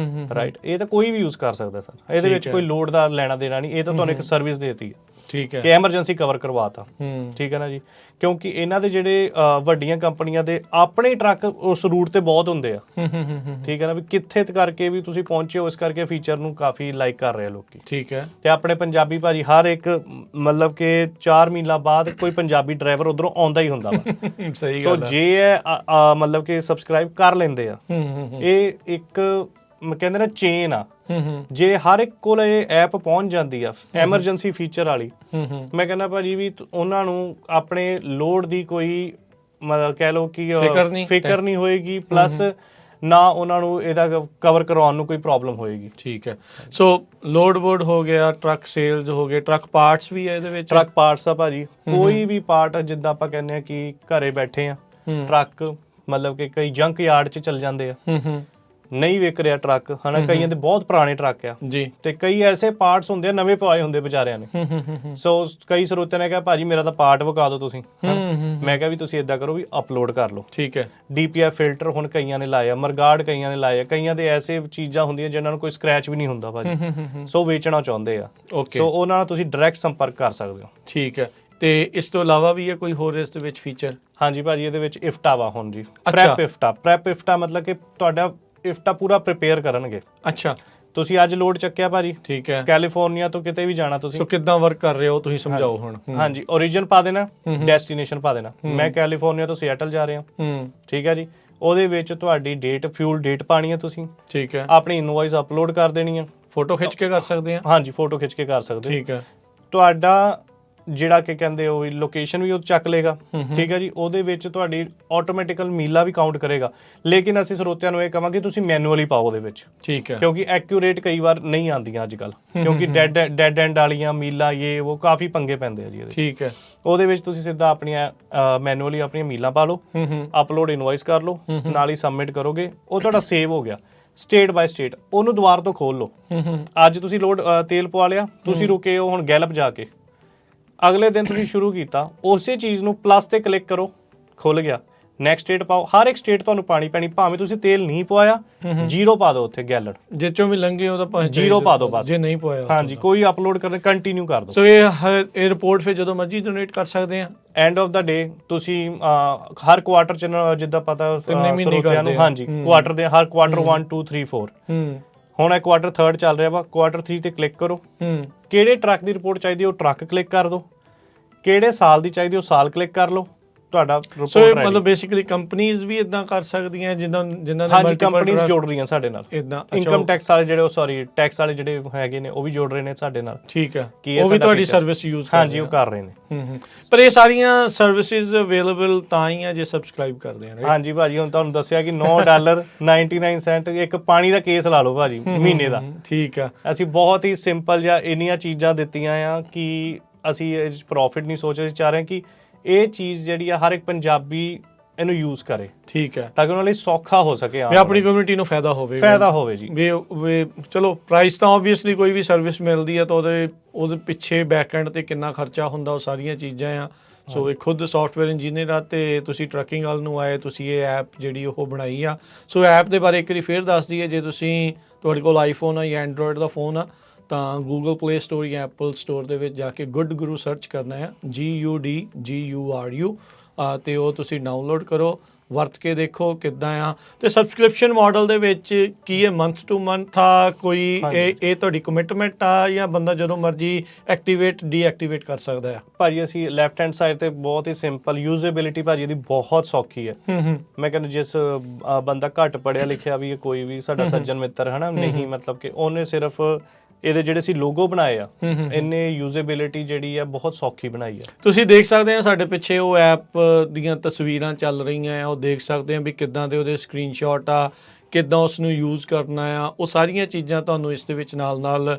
ਰਾਈਟ। ਇਹ ਤਾਂ ਕੋਈ ਵੀ ਯੂਜ਼ ਕਰ ਸਕਦਾ ਸਰ, ਇਹਦੇ ਵਿੱਚ ਕੋਈ ਲੋਡ ਦਾ ਲੈਣਾ ਦੇਣਾ ਨਹੀਂ। ਇਹ ਤਾਂ ਤੁਹਾਨੂੰ ਇੱਕ ਸਰਵਿਸ ਦੇਤੀ ਹੈ। ਠੀਕ ਹੈ ਕਿ ਐਮਰਜੈਂਸੀ ਕਵਰ ਕਰਵਾਤਾ। ਹੂੰ ਠੀਕ ਹੈ ਨਾ ਜੀ, ਕਿਉਂਕਿ ਇਹਨਾਂ ਦੇ ਜਿਹੜੇ ਵੱਡੀਆਂ ਕੰਪਨੀਆਂ ਦੇ ਆਪਣੇ ਟਰੱਕ ਉਸ ਰੂਟ ਤੇ ਬਹੁਤ ਹੁੰਦੇ ਆ। ਠੀਕ ਹੈ ਨਾ, ਵੀ ਕਿੱਥੇ ਕਰਕੇ ਵੀ ਤੁਸੀਂ ਪਹੁੰਚੇ ਹੋ, ਇਸ ਕਰਕੇ ਫੀਚਰ ਨੂੰ ਕਾਫੀ ਲਾਈਕ ਕਰ ਰਹੇ ਆ ਲੋਕੀ। ਠੀਕ ਹੈ। ਤੇ ਆਪਣੇ ਪੰਜਾਬੀ ਭਾਜੀ ਹਰ ਇੱਕ ਮਤਲਬ ਕਿ 4 ਮਹੀਨਾ ਬਾਅਦ ਕੋਈ ਪੰਜਾਬੀ ਡਰਾਈਵਰ ਉਧਰੋਂ ਆਉਂਦਾ ਹੀ ਹੁੰਦਾ ਵਾ। ਸਹੀ ਸੋ ਗੱਲ ਹੈ। ਜੇ ਇਹ ਮਤਲਬ ਕਿ ਸਬਸਕ੍ਰਾਈਬ ਕਰ ਲੈਂਦੇ ਆ, ਇਹ ਇੱਕ ਕਹਿੰਦੇ ਨਾ ਚੇਨ ਆ। ਜੇ ਹਰ ਇੱਕ ਕੋਲ ਇਹ ਐਪ ਪਹੁੰਚ ਜਾਂਦੀ ਆ ਐਮਰਜੈਂਸੀ ਫੀਚਰ ਵਾਲੀ, ਮੈਂ ਕਹਿੰਦਾ ਭਾਜੀ ਵੀ ਉਹਨਾਂ ਨੂੰ ਆਪਣੇ ਲੋਡ ਦੀ ਕੋਈ ਮਤਲਬ ਕਹਿ ਲਓ ਕਿ ਫਿਕਰ ਨਹੀਂ ਹੋਏਗੀ, ਪਲੱਸ ਨਾ ਉਹਨਾਂ ਨੂੰ ਇਹਦਾ ਕਵਰ ਕਰਵਾਉਣ ਨੂੰ ਕੋਈ ਪ੍ਰੋਬਲਮ ਹੋਏਗੀ। ਠੀਕ ਹੈ। ਸੋ ਲੋਡ ਬੋਰਡ ਹੋ ਗਿਆ, ਟਰੱਕ ਸੇਲਸ ਹੋ ਗਏ, ਟਰੱਕ ਪਾਰਟਸ ਵੀ ਹੈ ਇਹਦੇ ਵਿੱਚ? ਟਰੱਕ ਪਾਰਟਸ ਆ ਭਾਜੀ, ਕੋਈ ਵੀ ਪਾਰਟ ਜਿੱਦਾਂ ਆਪਾਂ ਕਹਿੰਦੇ ਆ ਕਿ ਘਰੇ ਬੈਠੇ ਆ ਟਰੱਕ ਮਤਲਬ ਕਿ ਕਈ ਜੰਕ ਯਾਰਡ 'ਚ ਚਲ ਜਾਂਦੇ ਆ, ਨਹੀਂ ਵਿਕ ਰਿਹਾ ਟਰੱਕ ਹਨਾ, ਕਈਆਂ ਦੇ ਬਹੁਤ ਪੁਰਾਣੇ ਟਰੱਕ ਆ ਜੀ, ਤੇ ਕਈ ਐਸੇ ਪਾਰਟਸ ਹੁੰਦੇ ਆ ਨਵੇਂ ਪਵਾਏ ਹੁੰਦੇ ਵਿਚਾਰਿਆਂ ਨੇ। ਸੋ ਕਈ ਸਰੋਤਿਆਂ ਨੇ ਕਿਹਾ ਭਾਜੀ ਮੇਰਾ ਤਾਂ ਪਾਰਟ ਵਿਕਾ ਦਿਓ ਤੁਸੀਂ। ਮੈਂ ਕਿਹਾ ਵੀ ਤੁਸੀਂ ਇਦਾਂ ਕਰੋ ਵੀ ਅਪਲੋਡ ਕਰ ਲਓ। ਠੀਕ ਹੈ। DPF ਫਿਲਟਰ ਹੁਣ ਕਈਆਂ ਨੇ ਲਾਇਆ, ਮਰਗਾਰਡ ਕਈਆਂ ਨੇ ਲਾਇਆ, ਕਈਆਂ ਦੇ ਐਸੇ ਚੀਜ਼ਾਂ ਹੁੰਦੀਆਂ ਜਿਨ੍ਹਾਂ ਨੂੰ ਕੋਈ ਸਕ੍ਰੈਚ ਵੀ ਨਹੀਂ ਹੁੰਦਾ ਭਾਜੀ, ਸੋ ਵੇਚਣਾ ਚਾਹੁੰਦੇ ਆ। ਸੋ ਉਹਨਾਂ ਨਾਲ ਤੁਸੀਂ ਡਾਇਰੈਕਟ ਸੰਪਰਕ ਕਰ ਸਕਦੇ ਹੋ। ਠੀਕ ਹੈ। ਤੇ ਇਸ ਤੋਂ ਇਲਾਵਾ ਵੀ ਹੈ ਕੋਈ ਹੋਰ ਇਸ ਦੇ ਵਿੱਚ ਫੀਚਰ? ਹਾਂਜੀ ਭਾਜੀ, ਇਹਦੇ ਵਿੱਚ ਇਫਟਾ ਵਾ ਹੁਣ ਜੀ, ਪ੍ਰੈਪ ਇਫਟਾ ਮਤਲਬ ਕਿ ਤੁਹਾਡਾ ਇਫਟਾ ਪੂਰਾ ਪ੍ਰਿਪੇਅਰ ਕਰਨਗੇ। ਅੱਛਾ, ਤੁਸੀਂ ਅੱਜ ਲੋਡ ਚੱਕਿਆ ਭਾਜੀ, ਠੀਕ ਹੈ, ਕੈਲੀਫੋਰਨੀਆ ਤੋਂ ਕਿਤੇ ਵੀ ਜਾਣਾ ਤੁਸੀਂ, ਸੋ ਕਿੱਦਾਂ ਵਰਕ ਕਰ ਰਹੇ ਹੋ ਤੁਸੀਂ ਸਮਝਾਓ ਹੁਣ। ਹਾਂਜੀ, origin ਪਾ ਦੇਣਾ, ਡੈਸਟੀਨੇਸ਼ਨ ਪਾ ਦੇਣਾ। ਮੈਂ ਕੈਲੀਫੋਰਨੀਆ ਤੋਂ ਸਿਐਟਲ ਜਾ ਰਿਹਾ, ਠੀਕ ਹੈ ਜੀ। ਉਹਦੇ ਵਿੱਚ ਤੁਹਾਡੀ ਡੇਟ, ਫਿਊਲ ਡੇਟ ਪਾਣੀ ਹੈ ਤੁਸੀਂ, ਠੀਕ ਹੈ, ਆਪਣੀ ਇਨਵੌਇਸ ਅਪਲੋਡ ਕਰ ਦੇਣੀ ਹੈ। ਫੋਟੋ ਖਿੱਚ ਕੇ ਕਰ ਸਕਦੇ ਆ? ਹਾਂਜੀ, ਫੋਟੋ ਖਿੱਚ ਕੇ ਕਰ ਸਕਦੇ ਹੋ। ਠੀਕ ਹੈ। ਤੁਹਾਡਾ ਜਿਹੜਾ ਕਿ ਕਹਿੰਦੇ ਉਹ ਲੋਕੇਸ਼ਨ ਵੀ ਉਹ ਚੱਕ ਲੇਗਾ। ਠੀਕ ਹੈ ਜੀ। ਉਹਦੇ ਵਿੱਚ ਤੁਹਾਡੀ ਆਟੋਮੈਟਿਕਲ ਮੀਲਾ ਵੀ ਕਾਊਂਟ ਕਰੇਗਾ, ਲੇਕਿਨ ਅਸੀਂ ਸਰੋਤਿਆਂ ਨੂੰ ਇਹ ਕਹਾਂਗੇ ਤੁਸੀਂ ਮੈਨੂਅਲੀ ਪਾਓ ਉਹਦੇ ਵਿੱਚ। ਠੀਕ ਹੈ। ਕਿਉਂਕਿ ਐਕਿਊਰੇਟ ਕਈ ਵਾਰ ਨਹੀਂ ਆਉਂਦੀਆਂ ਅੱਜ ਕੱਲ, ਕਿਉਂਕਿ ਡੈਡ ਐਂਡ ਵਾਲੀਆਂ ਮੀਲਾਂ ਇਹ ਉਹ ਕਾਫੀ ਪੰਗੇ ਪੈਂਦੇ ਆ ਜੀ ਇਹਦੇ। ਠੀਕ ਹੈ। ਉਹਦੇ ਵਿੱਚ ਤੁਸੀਂ ਸਿੱਧਾ ਆਪਣੀਆਂ ਮੈਨੂਅਲੀ ਆਪਣੀਆਂ ਮੀਲਾਂ ਪਾ ਲਓ, ਅਪਲੋਡ ਇਨਵੌਇਸ ਕਰ ਲਓ, ਨਾਲ ਹੀ ਸਬਮਿਟ ਕਰੋਗੇ, ਉਹ ਤੁਹਾਡਾ ਸੇਵ ਹੋ ਗਿਆ ਸਟੇਟ ਬਾਏ ਸਟੇਟ। ਉਹਨੂੰ ਦੁਬਾਰਾ ਤੋਂ ਖੋਲ ਲਓ। ਅੱਜ ਤੁਸੀਂ ਲੋਡ ਤੇਲ ਪਵਾ ਲਿਆ, ਤੁਸੀਂ ਰੁਕੇ ਹੋ ਹੁਣ ਗੈਲਪ ਜਾ ਕੇ, ਅਗਲੇ ਦਿਨ ਤੁਸੀਂ ਸ਼ੁਰੂ ਕੀਤਾ, ਉਸੇ ਚੀਜ਼ ਨੂੰ ਪਲੱਸ ਤੇ ਕਲਿੱਕ ਕਰੋ, ਖੁੱਲ ਗਿਆ, ਨੈਕਸਟ ਸਟੇਟ ਪਾਓ। ਹਰ ਇੱਕ ਸਟੇਟ ਤੁਹਾਨੂੰ ਪਾਣੀ ਪੈਣੀ, ਭਾਵੇਂ ਤੁਸੀਂ ਤੇਲ ਨਹੀਂ ਪਵਾਇਆ, ਜ਼ੀਰੋ ਪਾ ਦਿਓ ਉੱਥੇ ਗੈਲਨ, ਜੇ ਚੋਂ ਵੀ ਲੰਘੇ ਉਹਦਾ ਜ਼ੀਰੋ ਪਾ ਦਿਓ ਬਸ, ਜੇ ਨਹੀਂ ਪਵਾਇਆ। ਹਾਂਜੀ, ਕੋਈ ਅਪਲੋਡ ਕਰਨਾ ਕੰਟੀਨਿਊ ਕਰ ਦਿਓ। ਸੋ ਇਹ ਰਿਪੋਰਟ ਫਿਰ ਜਦੋਂ ਮਰਜ਼ੀ ਜਨਰੇਟ ਕਰ ਸਕਦੇ ਆ। ਐਂਡ ਆਫ ਦਾ ਡੇ ਤੁਸੀਂ ਹਰ ਕੁਆਟਰ ਚ ਜਿੱਦਾਂ ਪਤਾ ਸਰੋਤਿਆਂ ਨੂੰ, ਹਾਂਜੀ ਕੁਆਟਰ ਦੇ ਹਰ ਕੁਆਟਰ 1 2 3 4 ਹੁਣ ਇਹ ਕੁਆਟਰ 3rd ਚੱਲ ਰਿਹਾ ਵਾ, ਕੁਆਟਰ 3 ਤੇ ਕਲਿੱਕ ਕਰੋ। ਕਿਹੜੇ ਟਰੱਕ ਦੀ ਰਿਪੋਰਟ ਚਾਹੀਦੀ ਉਹ ਟਰੱਕ ਕਲਿੱਕ ਕਰ ਦਿਓ, ਕਿਹੜੇ ਸਾਲ ਦੀ ਚਾਹੀਦੀ ਉਹ ਸਾਲ ਕਲਿੱਕ ਕਰ ਲਓ, ਤੁਹਾਡਾ ਰਿਪੋਰਟ ਰੈਡੀ। ਮਤਲਬ ਬੇਸਿਕਲੀ ਕੰਪਨੀਆਂ ਵੀ ਇਦਾਂ ਕਰ ਸਕਦੀਆਂ ਜਿਨ੍ਹਾਂ ਦੇ ਮਲਟੀਪਲ ਕੰਪਨੀਆਂ ਜੁੜ ਰਹੀਆਂ ਸਾਡੇ ਨਾਲ ਇਦਾਂ। ਇਨਕਮ ਟੈਕਸ ਵਾਲੇ ਜਿਹੜੇ ਟੈਕਸ ਵਾਲੇ ਜਿਹੜੇ ਹੈਗੇ ਨੇ ਉਹ ਵੀ ਜੁੜ ਰਹੇ ਨੇ ਸਾਡੇ ਨਾਲ। ਠੀਕ ਹੈ, ਉਹ ਵੀ ਤੁਹਾਡੀ ਸਰਵਿਸ ਯੂਜ਼ ਕਰ ਰਹੇ ਨੇ। ਹਾਂਜੀ, ਉਹ ਕਰ ਰਹੇ ਨੇ। ਪਰ ਇਹ ਸਾਰੀਆਂ ਸਰਵਿਸਿਜ਼ ਅਵੇਲੇਬਲ ਤਾਂ ਹੀ ਆ ਜੇ ਸਬਸਕ੍ਰਾਈਬ ਕਰਦੇ ਆ। ਹਾਂਜੀ ਭਾਜੀ, ਹੁਣ ਤੁਹਾਨੂੰ ਦੱਸਿਆ ਕਿ $9.99 ਇੱਕ ਪਾਣੀ ਦਾ ਕੇਸ ਲਾ ਲਓ ਭਾਜੀ ਮਹੀਨੇ ਦਾ। ਠੀਕ ਆ, ਅਸੀਂ ਬਹੁਤ ਹੀ ਸਿੰਪਲ ਜਿਹਾ ਇੰਨੀਆਂ ਚੀਜ਼ਾਂ ਦਿੱਤੀਆਂ ਆ ਕਿ ਅਸੀਂ ਇਹ ਪ੍ਰੋਫਿਟ ਨਹੀਂ ਸੋਚ ਰਹੇ, ਚਾਹ ਰਹੇ ਕਿ ਇਹ ਚੀਜ਼ ਜਿਹੜੀ ਆ ਹਰ ਇੱਕ ਪੰਜਾਬੀ ਇਹਨੂੰ ਯੂਜ਼ ਕਰੇ। ਠੀਕ ਹੈ, ਤਾਂ ਕਿ ਉਹਨਾਂ ਲਈ ਸੌਖਾ ਹੋ ਸਕੇ, ਆਪਣੀ ਕਮਿਊਨਿਟੀ ਨੂੰ ਫਾਇਦਾ ਹੋਵੇ ਜੀ। ਵੀ ਚਲੋ ਪ੍ਰਾਈਸ ਤਾਂ ਆਬਵੀਅਸਲੀ ਕੋਈ ਵੀ ਸਰਵਿਸ ਮਿਲਦੀ ਆ ਤਾਂ ਉਹਦੇ ਪਿੱਛੇ ਬੈਕ ਐਂਡ ਤੇ ਕਿੰਨਾ ਖਰਚਾ ਹੁੰਦਾ, ਉਹ ਸਾਰੀਆਂ ਚੀਜ਼ਾਂ ਆ। ਸੋ ਇਹ ਖੁਦ ਸੌਫਟਵੇਅਰ ਇੰਜੀਨੀਅਰ ਆ ਤੇ ਤੁਸੀਂ ਟਰੱਕਿੰਗ ਵੱਲ ਨੂੰ ਆਏ, ਤੁਸੀਂ ਇਹ ਐਪ ਜਿਹੜੀ ਉਹ ਬਣਾਈ ਆ। ਸੋ ਐਪ ਦੇ ਬਾਰੇ ਇੱਕ ਵਾਰੀ ਫੇਰ ਦੱਸ ਦਈਏ, ਜੇ ਤੁਹਾਡੇ ਕੋਲ ਆਈਫੋਨ ਆ ਜਾਂ ਐਂਡਰੋਇਡ ਦਾ ਫੋਨ ਆ ਤਾਂ ਗੂਗਲ ਪਲੇ ਸਟੋਰ ਜਾਂ ਐਪਲ ਸਟੋਰ ਦੇ ਵਿੱਚ ਜਾ ਕੇ ਗੁੱਡ ਗੁਰੂ ਸਰਚ ਕਰਨਾ ਆ, GUDGURU, ਤੇ ਉਹ ਤੁਸੀਂ ਡਾਊਨਲੋਡ ਕਰੋ, ਵਰਤ ਕੇ ਦੇਖੋ ਕਿੱਦਾਂ ਆ। ਤੇ ਸਬਸਕ੍ਰਿਪਸ਼ਨ ਮਾਡਲ ਦੇ ਵਿੱਚ ਕੀ ਹੈ, ਮੰਥ ਟੂ ਮੰਥ ਆ ਕੋਈ ਇਹ ਤੁਹਾਡੀ ਕਮਿਟਮੈਂਟ ਆ ਜਾਂ ਬੰਦਾ ਜਦੋਂ ਮਰਜ਼ੀ ਐਕਟੀਵੇਟ ਡੀਐਕਟੀਵੇਟ ਕਰ ਸਕਦਾ ਆ? ਭਾਜੀ ਅਸੀਂ ਲੈਫਟ ਹੈਂਡ ਸਾਈਡ ਤੇ ਬਹੁਤ ਹੀ ਸਿੰਪਲ ਯੂਜ਼ੇਬਿਲਿਟੀ ਭਾਜੀ ਇਹਦੀ ਬਹੁਤ ਸੌਖੀ ਹੈ। ਮੈਂ ਕਹਿੰਦਾ ਜਿਸ ਬੰਦਾ ਘੱਟ ਪੜਿਆ ਲਿਖਿਆ ਵੀ ਕੋਈ ਵੀ ਸਾਡਾ ਸੱਜਣ ਮਿੱਤਰ ਹਨਾ ਨਹੀਂ, ਮਤਲਬ ਕਿ ਉਹਨੇ ਸਿਰਫ ਇਹਦੇ ਜਿਹੜੇ ਅਸੀਂ ਲੋਗੋ ਬਣਾਏ ਆ, ਇਹਨੇ ਯੂਜ਼ੇਬਿਲਿਟੀ ਜਿਹੜੀ ਆ ਬਹੁਤ ਸੌਖੀ ਬਣਾਈ ਆ। ਤੁਸੀਂ ਦੇਖ ਸਕਦੇ ਆ ਸਾਡੇ ਪਿੱਛੇ ਉਹ ਐਪ ਦੀਆਂ ਤਸਵੀਰਾਂ ਚੱਲ ਰਹੀਆਂ ਆ, ਉਹ ਦੇਖ ਸਕਦੇ ਆ ਵੀ ਕਿੱਦਾਂ ਦੇ ਉਹਦੇ ਸਕਰੀਨਸ਼ਾਟ ਆ, ਕਿੱਦਾਂ ਉਸ ਨੂੰ ਯੂਜ਼ ਕਰਨਾ ਆ। ਉਹ ਸਾਰੀਆਂ ਚੀਜ਼ਾਂ ਤੁਹਾਨੂੰ ਇਸ ਦੇ ਵਿੱਚ ਨਾਲ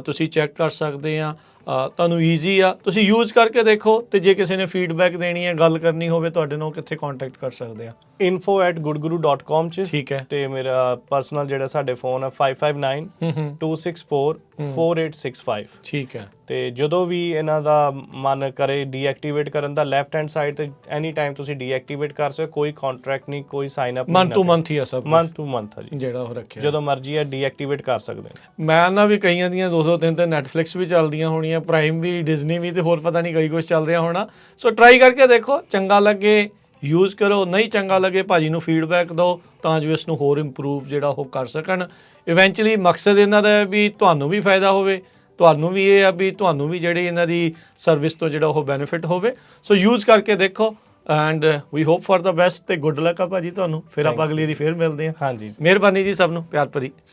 ਤੁਸੀਂ ਚੈੱਕ ਕਰ ਸਕਦੇ ਆ। ਤੁਹਾਨੂੰ ਈਜ਼ੀ ਆ, ਤੁਸੀਂ ਯੂਜ਼ ਕਰਕੇ ਦੇਖੋ। ਤੇ ਜੇ ਕਿਸੇ ਨੇ ਫੀਡਬੈਕ ਦੇਣੀ ਹੈ, ਗੱਲ ਕਰਨੀ ਹੋਵੇ ਤੁਹਾਡੇ ਨਾਲ, ਕਿੱਥੇ ਕੰਟੈਕਟ ਕਰ ਸਕਦੇ ਆ? info@goodguru.com 'ਚ। ਠੀਕ ਹੈ। ਤੇ ਮੇਰਾ ਪਰਸਨਲ ਜਿਹੜਾ ਸਾਡੇ ਫੋਨ ਆ 5592644865। ਠੀਕ ਹੈ। ਤੇ ਜਦੋਂ ਵੀ ਇਹਨਾਂ ਦਾ ਮਨ ਕਰੇ ਡੀਐਕਟੀਵੇਟ ਕਰਨ ਦਾ, ਲੈਫਟ ਹੈਂਡ ਸਾਈਡ ਤੇ ਐਨੀ ਟਾਈਮ ਤੁਸੀਂ ਡੀਐਕਟੀਵੇਟ ਕਰ ਸਕਦੇ, ਕੋਈ ਕੰਟਰੈਕਟ ਨਹੀਂ, ਕੋਈ sign up, month to month ਹੀ ਆ ਸਭ, ਮੰਥ ਟੂ ਮੰਥ ਆ ਜੀ ਜਿਹੜਾ ਉਹ ਰੱਖਿਆ, ਜਦੋਂ ਮਰਜ਼ੀ ਆ ਡੀਐਕਟੀਵੇਟ ਕਰ ਸਕਦੇ। ਮੈਂ ਨਾ ਵੀ ਕਈਆਂ ਦੀਆਂ 200 300 ਨੈਟਫਲਿਕਸ ਵੀ ਚੱਲਦੀਆਂ ਹੋਣੀਆਂ ਚੱਲਦੀਆਂ, ਪ੍ਰਾਈਮ ਵੀ, ਡਿਜ਼ਨੀ ਵੀ, ਤੇ ਹੋਰ ਪਤਾ ਨਹੀਂ ਕਈ ਕੁਝ ਚੱਲ ਰਿਹਾ ਹੋਣਾ। ਸੋ ਟਰਾਈ ਕਰਕੇ ਦੇਖੋ, ਚੰਗਾ ਲੱਗੇ ਯੂਜ਼ ਕਰੋ, ਨਹੀਂ ਚੰਗਾ ਲੱਗੇ ਭਾਜੀ ਨੂੰ ਫੀਡਬੈਕ ਦਿਓ ਤਾਂ ਜੋ ਇਸ ਨੂੰ ਹੋਰ ਇੰਪਰੂਵ ਜਿਹੜਾ ਉਹ ਕਰ ਸਕਣ। ਇਵੈਂਚੁਅਲੀ ਮਕਸਦ ਇਹਨਾਂ ਦਾ ਹੈ ਵੀ ਤੁਹਾਨੂੰ ਵੀ ਫਾਇਦਾ ਹੋਵੇ, ਤੁਹਾਨੂੰ ਵੀ ਇਹ ਆ ਵੀ ਤੁਹਾਨੂੰ ਵੀ ਜਿਹੜੀ ਇਹਨਾਂ ਦੀ ਸਰਵਿਸ ਤੋਂ ਜਿਹੜਾ ਉਹ ਬੈਨੀਫਿਟ ਹੋਵੇ। ਸੋ ਯੂਜ਼ ਕਰਕੇ ਦੇਖੋ and we hope for the best ਤੇ ਗੁੱਡ ਲੱਕ ਆ ਭਾਜੀ ਤੁਹਾਨੂੰ। ਫਿਰ ਆਪਾਂ ਅਗਲੀ ਵਾਰੀ ਫਿਰ ਮਿਲਦੇ ਹਾਂ। ਹਾਂਜੀ, ਮਿਹਰਬਾਨੀ ਜੀ, ਸਭ ਨੂੰ ਪਿਆਰ ਭਰੀ।